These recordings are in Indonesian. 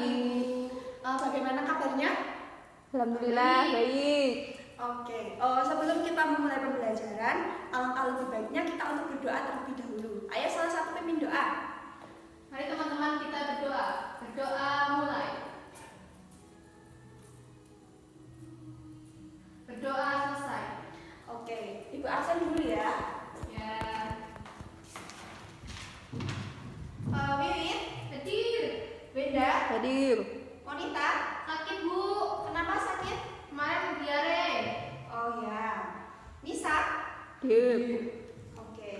pagi. Bagaimana kabarnya? Alhamdulillah baik. Oke, sebelum kita memulai pembelajaran, alangkah lebih baiknya kita untuk berdoa terlebih dahulu. Ayo salah satu pimpin doa. Mari teman-teman kita berdoa. Berdoa mulai. Berdoa selesai. Oke, Ibu Arsen dulu ya. Ya. Wiwit, Hadir. Wenda, Hadir. Monita, Sakit Bu. kenapa sakit? Kemarin diare. Oh ya, Nisa. Hadir. Oke.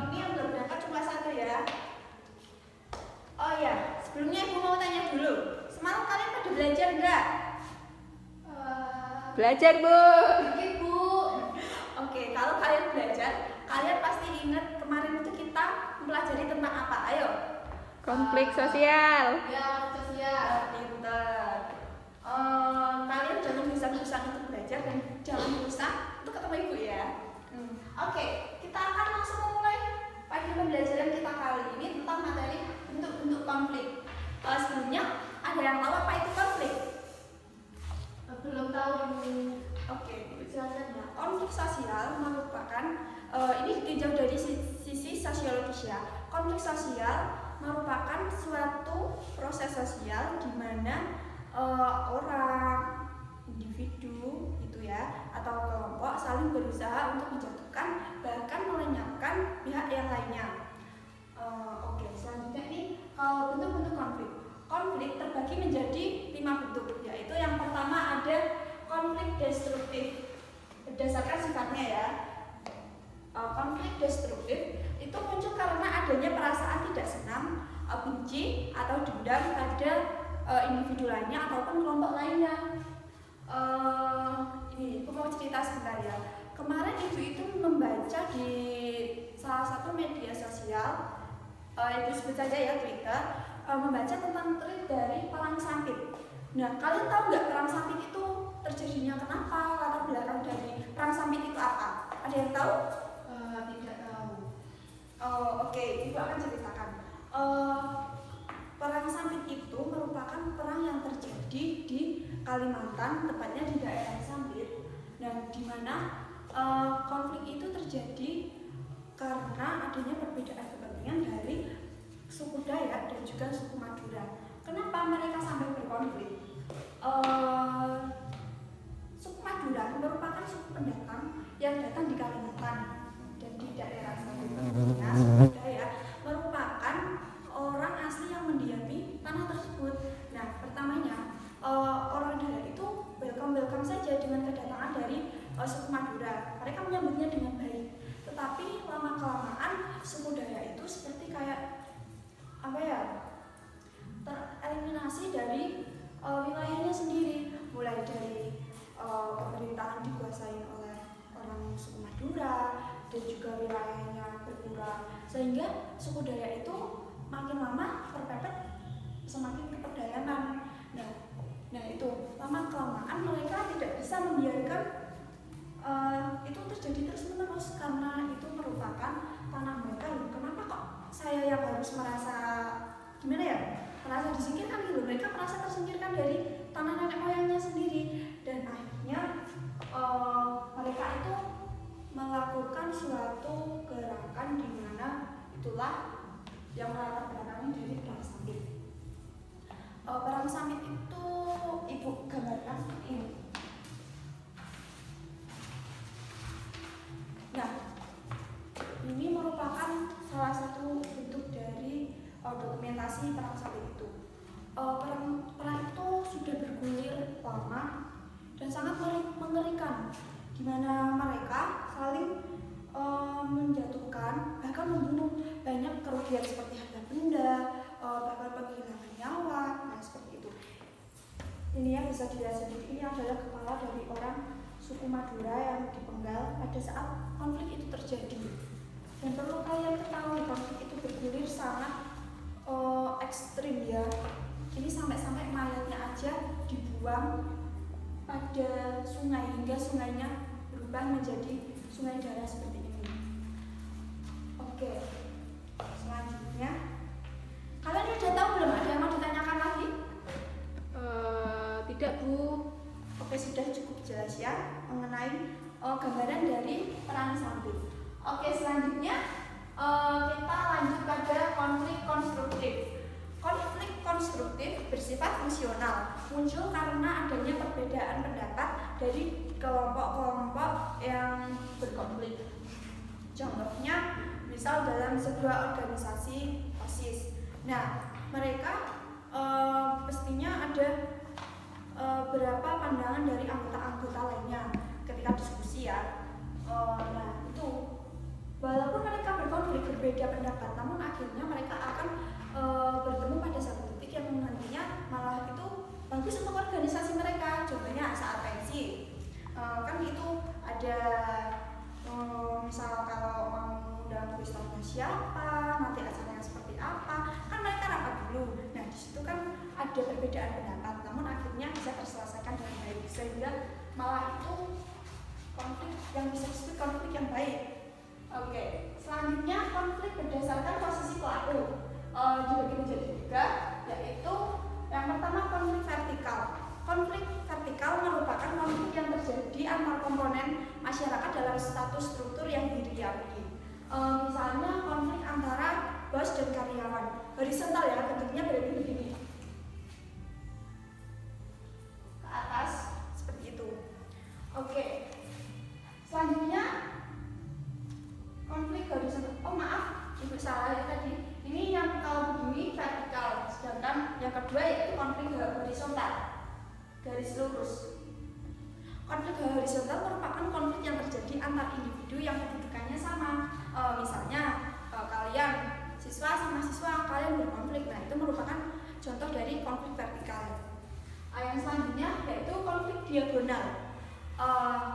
Ini yang belum berangkat cuma satu ya. Oh ya, sebelumnya Ibu mau tanya dulu. Semalam kalian pada belajar enggak? Belajar Bu. Sedikit Bu. Oke, kalau kalian belajar, kalian pasti ingat kemarin itu kita mempelajari tentang apa? Ayo. Konflik sosial. Ya, sosial. Pinter. Kalian jangan bisa-bisa untuk belajar dan jangan lupa untuk ketemu Ibu ya. Oke, kita akan langsung memulai pada pembelajaran kita kali ini tentang materi bentuk-bentuk konflik. Sebelumnya, ada yang tahu apa itu konflik? Belum tahu Bu. Oke, Ibu silakan ya. Konflik sosial merupakan ini ditinjau dari sisi sosiologis ya. Konflik sosial merupakan suatu proses sosial di mana orang, individu gitu ya, atau kelompok saling berusaha untuk menjatuhkan bahkan melenyapkan pihak yang lainnya. Oke, selanjutnya nih kalau bentuk-bentuk konflik. Konflik terbagi menjadi 5 bentuk, yaitu yang pertama ada konflik destruktif berdasarkan sifatnya ya. Konflik destruktif itu muncul karena adanya perasaan tidak senang, benci atau dendam pada individu lainnya ataupun kelompok lainnya. Ini aku mau cerita sebentar ya. Kemarin ibu itu membaca di salah satu media sosial, itu sebut saja ya Twitter, membaca tentang tweet dari perang sampit. Nah, kalian tahu nggak perang sampit itu terjadinya kenapa? Latar belakang dari perang sampit itu apa? Ada yang tahu? Tidak tahu. Oke, ibu akan ceritakan. Perang sampit itu merupakan perang yang terjadi di Kalimantan, tepatnya di daerah Sampit. Dan di mana konflik itu terjadi karena adanya perbedaan kepentingan dari suku Dayak dan juga suku Madura. Kenapa mereka sampai berkonflik? Suku Madura merupakan suku pendatang yang datang di Kalimantan dan di daerah Sampit. Nah, suku Dayak merupakan orang asli yang mendiami tanah tersebut. Nah, pertamanya orang Dayak itu welcome saja dengan kedatangan dari suku Madura. Mereka menyambutnya dengan baik. Tetapi lama kelamaan suku Dayak itu seperti kayak apa ya, tereliminasi dari wilayahnya sendiri, mulai dari pemerintahan dikuasai oleh orang suku Madura dan juga wilayahnya berkurang, sehingga suku Dayak itu makin lama terpepet semakin ke pedalaman. Nah itu lama kelamaan mereka tidak bisa membiarkan itu terjadi terus menerus karena itu merupakan tanah mereka. Kenapa kok saya yang harus merasa gimana ya, merasa disingkirkan gitu? Mereka merasa tersingkirkan dari tanah nenek moyangnya sendiri, dan akhirnya mereka itu melakukan suatu gerakan di mana itulah yang melatar belakangi dari perang sampit. Perang sampit itu ibu gambarkan seperti ini. Nah, ini merupakan salah satu bentuk dari dokumentasi perang sampit itu. Perang itu sudah bergulir lama dan sangat mengerikan, di mana mereka saling menjatuhkan bahkan membunuh, banyak kerugian seperti harta benda, bahkan penghilangan nyawa. Nah, seperti itu. Ini yang bisa dilihat sendiri, ini adalah kepala dari orang suku Madura yang dipenggal pada saat konflik itu terjadi. Dan perlu kalian ketahui, konflik itu bergulir sangat ekstrim ya. Ini sampai-sampai mayatnya aja dibuang pada sungai hingga sungainya berubah menjadi sungai darah seperti ini. Oke, selanjutnya kalian udah tahu belum, ada yang mau ditanya? Tidak, Bu. Oke, sudah cukup jelas ya mengenai gambaran dari peran samping. Oke, selanjutnya kita lanjut pada konflik konstruktif. Konflik konstruktif bersifat fungsional, muncul karena adanya perbedaan pendapat dari kelompok-kelompok yang berkonflik. Contohnya, misal dalam sebuah organisasi OSIS. Nah, mereka pastinya ada berapa pandangan dari anggota-anggota lainnya ketika diskusi ya. Nah, itu walaupun mereka berkonflik berbeda pendapat, namun akhirnya mereka akan bertemu pada satu titik yang nantinya malah itu bagus untuk organisasi mereka. Contohnya saat pensi, kan itu ada misal kalau mau undang wisatawan siapa, nanti acaranya seperti apa, kan mereka rapat dulu. Nah, di situ kan ada perbedaan pendapat, namun akhirnya bisa terselesaikan dengan baik, sehingga malah itu konflik yang bisa disebut konflik yang baik. Oke, selanjutnya konflik berdasarkan posisi pelaku dibagi menjadi 3, yaitu yang pertama konflik vertikal. Konflik vertikal merupakan konflik yang terjadi antar komponen masyarakat dalam status struktur yang hierarki. Misalnya konflik antara bos dan karyawan. Horizontal ya, bentuknya berarti begini. Ke atas seperti itu. Oke. Selanjutnya konflik horizontal. Oh maaf, ibu salah ya tadi. Ini yang kalau begini vertikal, sedangkan yang kedua yaitu konflik horizontal, garis lurus. Konflik horizontal merupakan konflik yang terjadi antar individu yang kedudukannya sama. Misalnya kalian siswa sama siswa, kalian berkonflik. Nah, itu merupakan contoh dari konflik vertikal. Yang selanjutnya yaitu konflik diagonal.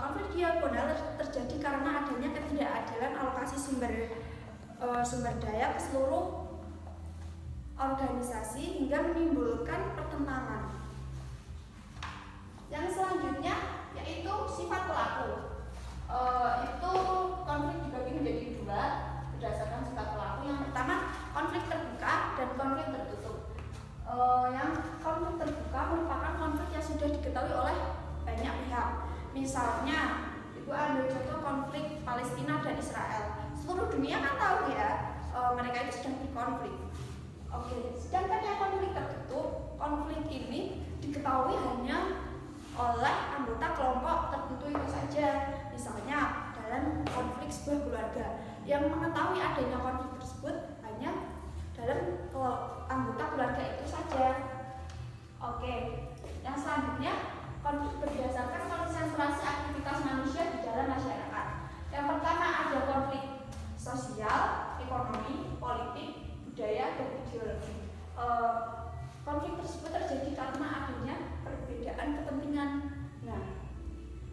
Konflik diagonal terjadi karena adanya ketidakadilan alokasi sumber daya ke seluruh organisasi hingga menimbulkan pertentangan. Yang selanjutnya yaitu sifat pelaku. Itu konflik dibagi menjadi 2 berdasarkan sifat pelaku. Yang pertama konflik terbuka dan konflik tertutup. Yang konflik terbuka merupakan konflik yang sudah diketahui oleh banyak pihak. Misalnya, ibu ambil contoh konflik Palestina dan Israel. Seluruh dunia kan tahu ya, mereka itu sedang berkonflik. Oke, sedangkan yang konflik tertutup, konflik ini diketahui hanya oleh anggota kelompok tertentu itu saja. Misalnya dalam konflik sebuah keluarga, yang mengetahui adanya konflik tersebut hanya dalam anggota keluarga itu saja. Oke, yang selanjutnya konflik berdasarkan konsentrasi aktivitas manusia di dalam masyarakat. Yang pertama ada konflik sosial, ekonomi, politik, budaya, dan ideologi. Konflik tersebut terjadi karena adanya perbedaan kepentingan. Nah,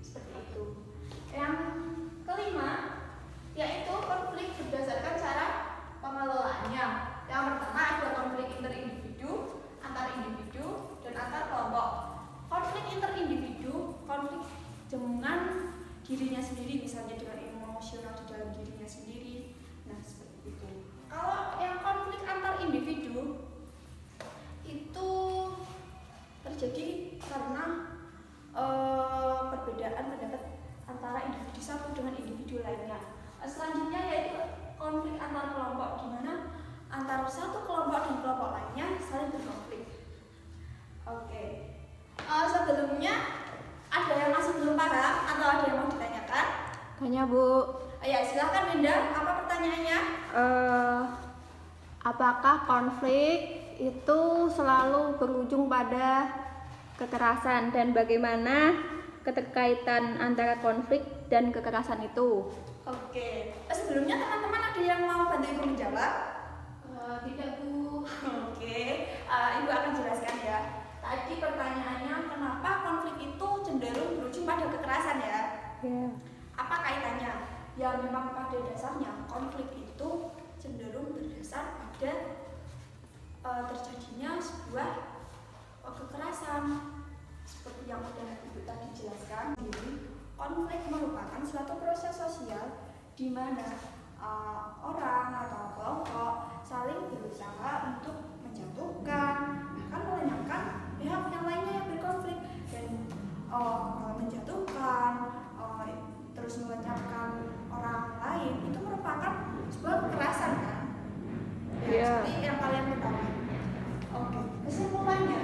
seperti itu. Yang kelima yaitu konflik berdasarkan cara pengelolaannya. Yang pertama ada konflik interindividu, antar individu, dan antar kelompok. Konflik interindividu, konflik dengan dirinya sendiri, misalnya dengan emosional di dalam dirinya sendiri. Nah, seperti itu. Kalau yang konflik antar individu itu terjadi karena perbedaan pendapat antara individu satu dengan individu lainnya. Selanjutnya yaitu konflik antar kelompok, di mana antara satu kelompok dan kelompok lainnya saling berkonflik. Oke. Sebelumnya ada yang masih belum paham atau ada yang mau ditanyakan? Tanya, Bu. Ya, silakan Winda. Apa pertanyaannya? Apakah konflik itu selalu berujung pada kekerasan dan bagaimana keterkaitan antara konflik dan kekerasan itu? Oke. Sebelumnya teman-teman ada yang mau bantu Ibu menjawab? Tidak, Bu. Oke. Ibu akan jelaskan ya. Tadi pertanyaannya kenapa konflik itu cenderung berujung pada kekerasan ya? Ya. Apa kaitannya? Ya memang pada dasarnya konflik itu cenderung berdasar pada terjadinya sebuah kekerasan. Seperti yang sudah Ibu tadi jelaskan, konflik merupakan suatu proses sosial di mana orang atau kelompok saling berusaha untuk menjatuhkan, bahkan melenyapkan pihak yang lainnya yang berkonflik. menjatuhkan, terus melenyapkan orang lain, itu merupakan sebuah kekerasan kan? Ya, seperti yang kalian ketahui. Oke, kesimpulannya,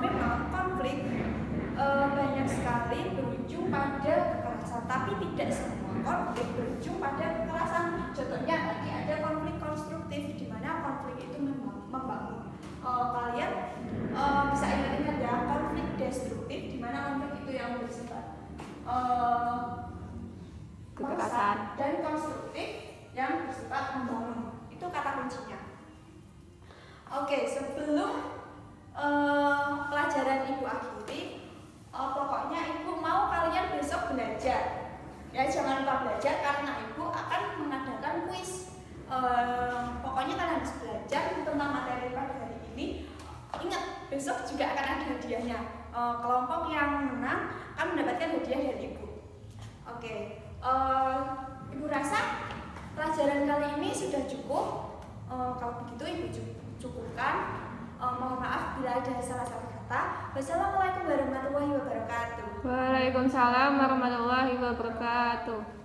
memang konflik banyak sekali berujung pada kekerasan, tapi tidak semua konflik berujung pada kekerasan. Contohnya tadi ada konflik konstruktif, di mana konflik itu membangun. Kalian bisa ingat-ingat ya, konflik destruktif, di mana konflik itu yang bersifat Kekerasan. dan konstruktif yang bersifat membangun. Itu kata kuncinya. Oke, sebelum pelajaran ibu akhiri, pokoknya ibu mau kalian besok belajar. Ya, jangan lupa belajar karena ibu akan mengadakan kuis. Pokoknya kalian harus belajar tentang materi pada hari ini. Ingat, besok juga akan ada hadiahnya. Kelompok yang menang akan mendapatkan hadiah dari ibu. Oke, ibu rasa pelajaran kali ini sudah cukup. Kalau begitu ibu cukupkan. Mohon maaf bila ada salah-salah kata. Wassalamualaikum warahmatullahi wabarakatuh. Waalaikumsalam warahmatullahi wabarakatuh.